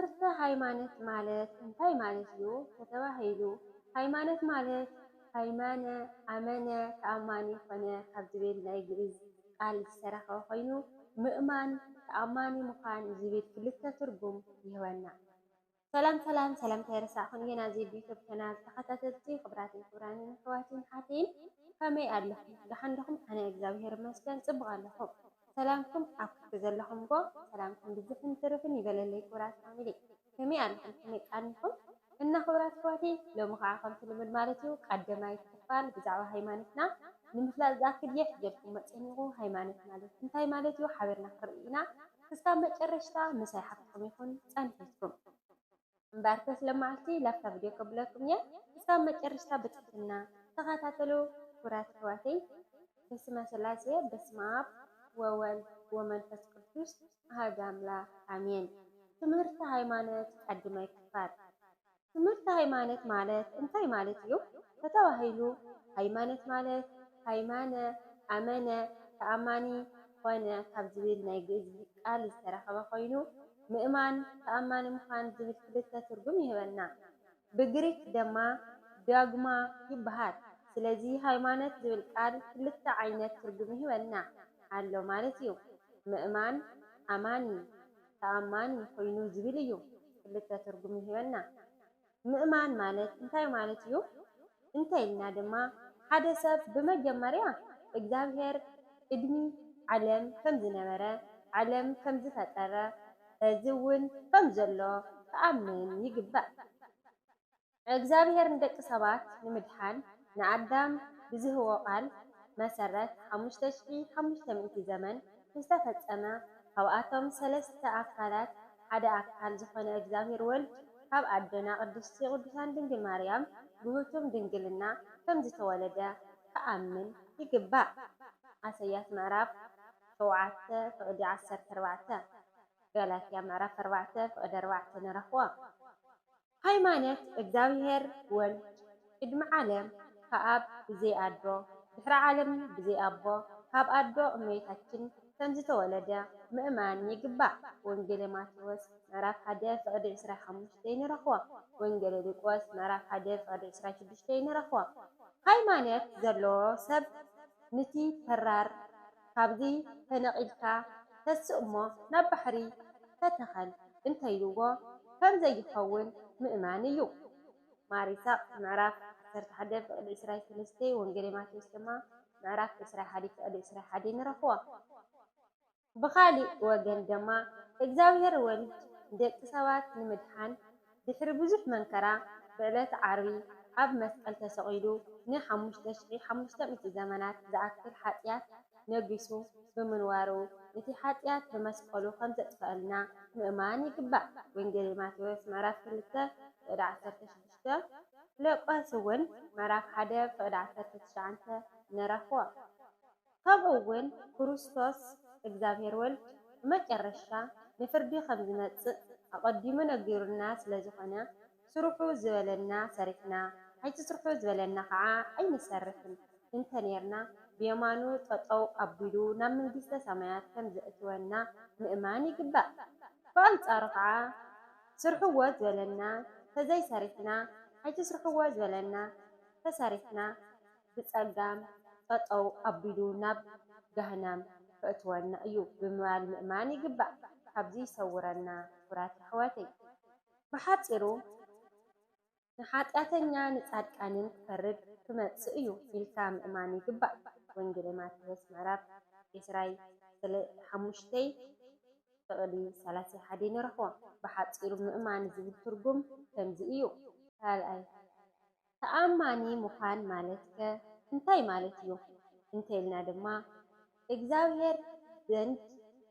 ትምህርተ ሃይማኖት ማለት እንታይ ማለት እዩ ተተባሂሉ ሃይማኖት ማለት ሃይማነ አመነ ተአማኒ ኮነ ካብ ዝብል ናይ ግዕዝ ቃል ዝተረኸበ ኮይኑ ምእማን ተአማኒ ምዃን ዝብል ክልተ ትርጉም ይህበና። ሰላም ሰላም ሰላም ተይረሳዕኹን እየ ናዚ ዩቱብ ቻናል ተኸታተልቲ ክብራትን ክብራንን ኣሕዋትን ሓቲን ከመይ ኣለኹም ድሓንደኹም ኣነ እግዚአብሔር ይመስገን ፅቡቅ ኣለኹም ሰላምኩም ኣብ ክፍቲ ዘለኹም ጎ ሰላምኩም ብዝሕን ትርፍን ይበለለይ ክብራት ፋሚሊ ከመይ ኣለኹም ከመይ ቃኒኹም እና ክብራት ኣሕዋቲ ሎሚ ከዓ ከምቲ ልምድ ማለት እዩ ቀዳማይ ክፋል ብዛዕባ ሃይማኖትና ንምፍላጥ ዝኣክል እየ ሒዘልኩም መፅኒኹ ሃይማኖት ማለት እንታይ ማለት እዩ ሓቢርና ክንርኢ ኢና ክሳብ መጨረሻ ምሳይ ሓፍትኩም ይኹን ፀንሒትኩም እምበር ስለማዓልቲ ላፍታ ቪድዮ ከብለኩም እየ ክሳብ መጨረሻ ብትሕትና ተኸታተሉ ክብራት ኣሕዋተይ በስመ ስላሴ በስመ አብ ወወልድ ወመንፈስ ቅዱስ አሐዱ አምላክ አሜን። ትምህርተ ሃይማኖት ቀዳማይ ክፋል ትምህርተ ሃይማኖት ማለት እንታይ ማለት እዩ ተተባሂሉ ሃይማኖት ማለት ሃይማነ አመነ ተአማኒ ኮነ ካብ ዝብል ናይ ግዕዝ ቃል ዝተረኸበ ኮይኑ ምእማን ተአማኒ ምዃን ዝብል ክልተ ትርጉም ይህበና። ብግሪክ ድማ ዳግማ ይበሃል። ስለዚ ሃይማኖት ዝብል ቃል ክልተ ዓይነት ትርጉም ይህበና ኣሎ ማለት እዩ። ምእማን አማኒ ተአማኒ ኮይኑ ዝብል እዩ ክልተ ትርጉም ይህበና። ምእማን ማለት እንታይ ማለት እዩ እንታይ ኢልና ድማ ሓደ ሰብ ብመጀመርያ እግዚአብሔር ቅድሚ ዓለም ከም ዝነበረ ዓለም ከም ዝፈጠረ ሕዚ እውን ከም ዘሎ ተኣምን ይግባእ። እግዚአብሔር ንደቂ ሰባት ንምድሓን ንኣዳም ብዝህቦ ቃል መሰረት 5500 ዘመን ዝተፈፀመ ካብኣቶም 3 ኣካላት ሓደ ኣካል ዝኾነ እግዚአብሔር ወልድ ካብ ኣደና ቅድስቲ ቅዱሳን ድንግል ማርያም ብህቱም ድንግልና ከም ዝተወለደ ተኣምን ይግባእ። ኢሳይያስ ምዕራፍ 7:14 ገላትያ ምዕራፍ 4:4 ንረኽቦ። ሃይማኖት እግዚአብሔር ወልድ ቅድሚ ዓለም ከኣብ ብዘይ ኣዶ ድሕሪ ዓለም ብዘይ ኣቦ ካብ ኣዶ እመቤታችን ከም ዝተወለደ ምእማን ይግባእ። ወንጌል ማቴዎስ ምዕራፍ 1:25 ንረኽቦ። ወንጌል ሉቃስ ምዕራፍ 1:26 ንረኽቦ። ሃይማኖት ዘለዎ ሰብ ነቲ ተራር ካብዚ ተነቂልካ ተስእ እሞ ናብ ባሕሪ ተተኸል እንተይልዎ ከም ዘይኸውን ምእማን እዩ። ማሪሳቅ ምዕራፍ 11:23 ወንጌል ማቴዎስ ድማ ምዕራፍ 21:21 ንረኽቦ። ብኻሊእ ወገን ድማ እግዚአብሔር ወልድ ደቂ ሰባት ንምድሓን ድሕሪ ብዙሕ መንከራ ብዕለት ዓርቢ ኣብ መስቀል ተሰቒሉ ን5500 ዘመናት ዝኣክል ሓጢያት ነጊሱ ብምንዋሩ ነቲ ሓጢያት ብመስቀሉ ከም ዘጥፍአልና ምእማን ይግባእ። ወንጌል ማቴዎስ ምዕራፍ 2:16 ሉቃስ እውን ምዕራፍ 1:19 ንረኽቦ። ከምኡ እውን ክርስቶስ እግዚአብሔር ወልድ መጨረሻ ንፍርዲ ከም ዝመጽእ ኣቐዲሙ ነጊሩና ስለዝኾነ ስርሑ ዝበለና ሰሪሕና ኣይትስርሑ ዝበለና ከዓ ኣይንሰርሕን እንተነርና ብየማኑ ጠጠው ኣቢሉ ናብ መንግስተ ሰማያት ከም ዘእትወና ምእማን ይግባእ። ብኣንጻሩ ከዓ ስርሕዎ ዝበለና ተዘይሰሪሕና ኣይትስርሕዎ ዝበለና ተሰሪሕና ብፀጋም ጠጠው ኣቢሉ ናብ ገሃነም ከእትወና እዩ ብምባል ምእማን ይግባእ። ካብዚ ይሰውረና ክብራት ኣሕዋተይ። ብሓፂሩ ንሓጢአተኛ ንጻድቃንን ክፈርድ ክመጽእ እዩ ኢልካ ምእማን ይግባእ። ወንጌል ማቴዎስ ምዕራፍ 25:31 ንረኽቦ። ብሓፂሩ ምእማን ዝብል ትርጉም ከምዚ እዩ። ካልኣይ ተኣማኒ ምዃን ማለት ከ እንታይ ማለት እዩ እንተኢልና ድማ እግዚአብሔር ዘንድ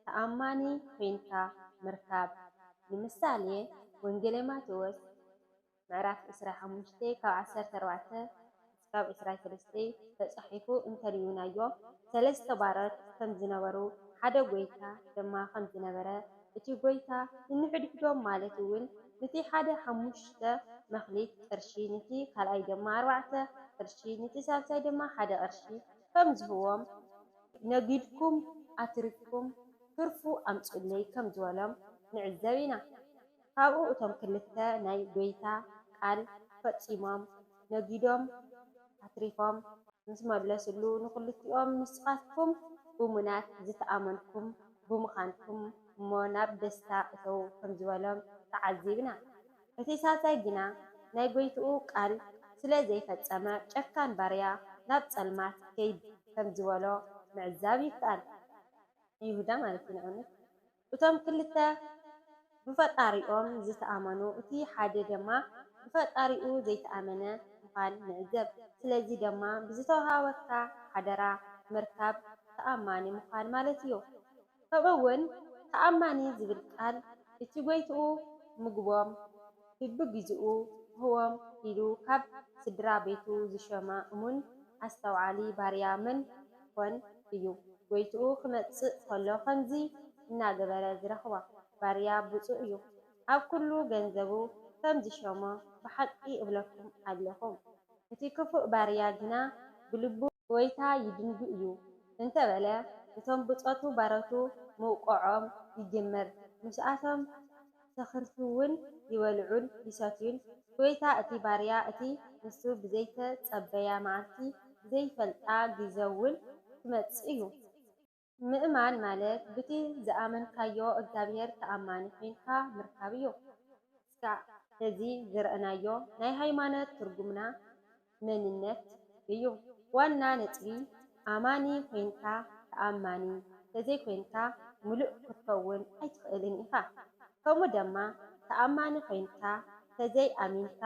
ተኣማኒ ኮይንካ ምርካብ። ንምሳሌ ወንጌል ማቴዎስ ምዕራፍ 25:14-23 ተጻሒፉ እንተሪዩናዮ 3 ባሮት ከም ዝነበሩ ሓደ ጎይታ ድማ ከም ዝነበረ እቲ ጎይታ ንንሕድሕዶም ማለት እውን ነቲ ሓደ 5 መክሊት ቅርሺ ነቲ ካልኣይ ድማ 4 ቅርሺ ነቲ ሳልሳይ ድማ 1 ቅርሺ ከም ዝህቦም ነጊድኩም ኣትሪፍኩም ትርፉ ኣምጽለይ ከም ዝበሎም ንዕዘብ ኢና። ካብኡ እቶም ክልተ ናይ ጎይታ ቃል ፈጺሞም ነጊዶም ኣትሪፎም ምስ መለስሉ ንኽልቲኦም ንስኻትኩም እሙናት ዝተኣመንኩም ብምዃንኩም እሞ ናብ ደስታ እተው ከም ዝበሎም ተዓዚብና። እቲ ሳልሳይ ግና ናይ ጎይትኡ ቃል ስለ ዘይፈጸመ ጨካን ባርያ ናብ ጸልማት ከይድ ከም ዝበሎ ምዕዛብ ይከኣል። ይሁዳ ማለት እዩ ንኣብነት እቶም ክልተ ብፈጣሪኦም ዝተኣመኑ እቲ ሓደ ድማ ብፈጣሪኡ ዘይተኣመነ ምዃን ንዕዘብ። ስለዚ ድማ ብዝተዋሃበካ ሓደራ ምርካብ ተኣማኒ ምዃን ማለት እዩ። ከምኡ'ውን ተኣማኒ ዝብል ቃል እቲ ጎይትኡ ምግቦም በቢግዚኡ ክህቦም ኢሉ ካብ ስድራ ቤቱ ዝሾመ እሙን ኣስተውዓሊ ባርያ መን ኮን እዩ። ጎይትኡ ክመጽእ ከሎ ከምዚ እናገበረ ዝረኽቦ ባርያ ብፁዕ እዩ። ኣብ ኩሉ ገንዘቡ ከም ዝሾሞ ብሓቂ እብለኩም ኣለኹም። እቲ ክፉእ ባርያ ግና ብልቡ ጎይታ ይድንጉ እዩ እንተበለ እቶም ብፆቱ ባሮቱ ምውቅዖም ይጅምር። ምስኣቶም ተኽርቲውን ይበልዑን ይሰትዩን። ጎይታ እቲ ባርያ እቲ ንሱ ብዘይተጸበያ መዓልቲ ብዘይፈልጣ ግዜውን ክመጽእ እዩ። ምእማን ማለት ብቲ ዝኣመንካዮ እግዚኣብሔር ተኣማኒ ኮንካ ምርካብ እዩ። እስካዕ ሕዚ ዝረአናዮ ናይ ሃይማኖት ትርጉምና መንነት እዩ። ዋና ነጥቢ ኣማኒ ኮንካ ተኣማኒ ተዘይኮንካ ሙሉእ ክትከውን ኣይትኽእልን ኢኻ። ከምኡ ድማ ተኣማኒ ኮንካ ተዘይኣሚንካ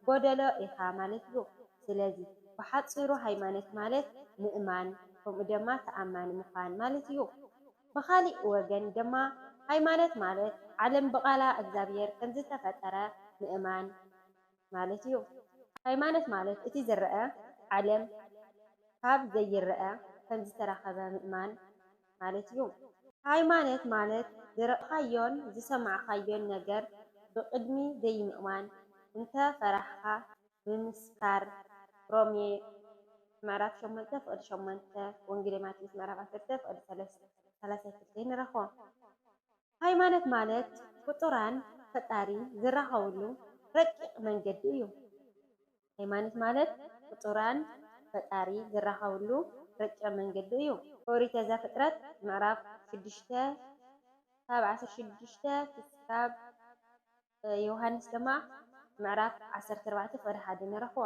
ጎደሎ ኢኻ ማለት እዩ። ስለዚ ብሓፂሩ ሃይማኖት ማለት ምእማን ከምኡ ድማ ተኣማኒ ምዃን ማለት እዩ። ብኻሊእ ወገን ድማ ሃይማኖት ማለት ዓለም ብቓላ እግዚኣብሔር ከም ዝተፈጠረ ምእማን ማለት እዩ። ሃይማኖት ማለት እቲ ዝረአ ዓለም ካብ ዘይረአ ከም ዝተረኸበ ምእማን ማለት እዩ። ሃይማኖት ማለት ዝረኣኻዮን ዝሰማዕኻዮን ነገር ብቅድሚ ዘይምእማን እንተፈራሕኻ ብምስካር ሮሜ ምዕራፍ 8:8 ወንጌል ማቴዎስ ምዕራፍ 10:32 ንረኽቦ። ሃይማኖት ማለት ፍጡራን ፈጣሪ ዝራኸብሉ ረቂቕ መንገዲ እዩ። ሃይማኖት ማለት ፍጡራን ፈጣሪ ዝራኸብሉ ረቂቕ መንገዲ እዩ። ኦሪት ዘፍጥረት ምዕራፍ 6 ካብ 16 ክሳብ ዮሃንስ ድማ ምዕራፍ 14:1 ንረኽቦ።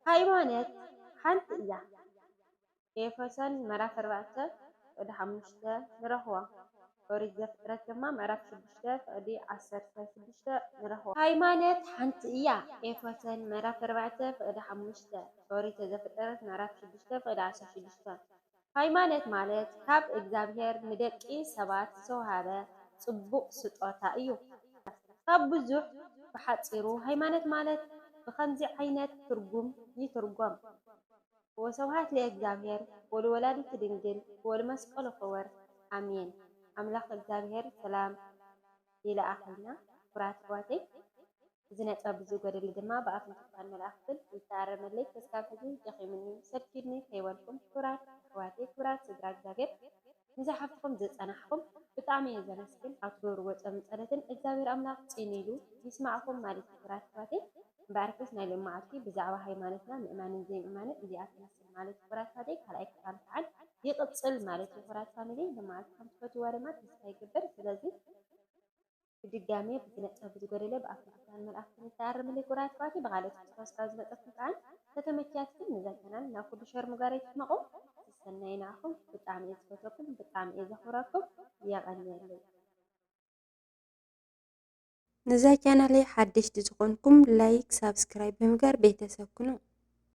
ሃይማኖት ሓንቲ እያ። ኤፌሶን ምዕራፍ 4:5 ንረኽቦ። ኦሪት ዘፍጥረት ድማ ምዕራፍ 6:16 ንረኽቦ። ሃይማኖት ሓንቲ እያ። ኤፌሶን ምዕራፍ 4:5 ኦሪት ዘፍጥረት ምዕራፍ 6:16 ሃይማኖት ማለት ካብ እግዚኣብሔር ንደቂ ሰባት ዝተዋህበ ጽቡቕ ስጦታ እዩ። ካብ ብዙሕ ብሓፂሩ ሃይማኖት ማለት ብከምዚ ዓይነት ትርጉም ይትርጎም። ወስብሐት ለእግዚአብሔር ወለወላዲቱ ድንግል ወለመስቀሉ ክቡር አሜን። ኣምላኽ እግዚአብሔር ሰላም ይለኣኸልና። ኩራት ኣሕዋተይ እዚ ነጥብ ዝጎደለ ድማ ብኣፍንጭታን መላእኽትን ዝተኣረመለይ ክሳብ ሕዚ ደኺሙኒ ሰልኪድኒ ከይበልኩም ኩራት ኣሕዋተይ ኩራት ስድራ እግዚአብሔር ንዝሓፍትኩም ዝፀናሕኩም ብጣዕሚ እየ ዘመስግን። ኣብ ትገብርዎ ፆምን ፀሎትን እግዚአብሔር ኣምላኽ ፅን ኢሉ ይስማዕኩም ማለት እዩ። ኩራት ኣሕዋተይ እምበኣርክስ ናይ ሎሚ መዓልቲ ብዛዕባ ሃይማኖትና ምእማንን ዘይምእማንን እዚኣ ትመስል ማለት እዩ። ኩራት ኣሕዋተይ ካልኣይ ክፋል ከዓ ይቕፅል ማለት እዩ። ኩራት ፋሚሊ ልማዓት ከም ትፈትዎ ድማ ተስፋ ይግበር። ስለዚ ብድጋሜ ብዝነጥብ ዝጎደለ ብኣፍንጭታን መላእኽትን ዝተኣረመለይ ኩራት ኣሕዋተይ ብካልኦት ክስካብ ዝመፀኩም ከዓ ተተመኪያትኩም ነዛ ቻናል ናብ ኩሉ ሸር ምግባር ይትመቑ። ሰናይ ናኹም። ብጣዕሚ እየ ዝፈትወኩም፣ ብጣዕሚ እየ ዘኽብረኩም። ይቐኒየለይ ነዛ ቻናለይ ሓደሽቲ ዝኾንኩም ላይክ ሳብስክራይብ ብምግባር ቤተሰብ ኩኑ።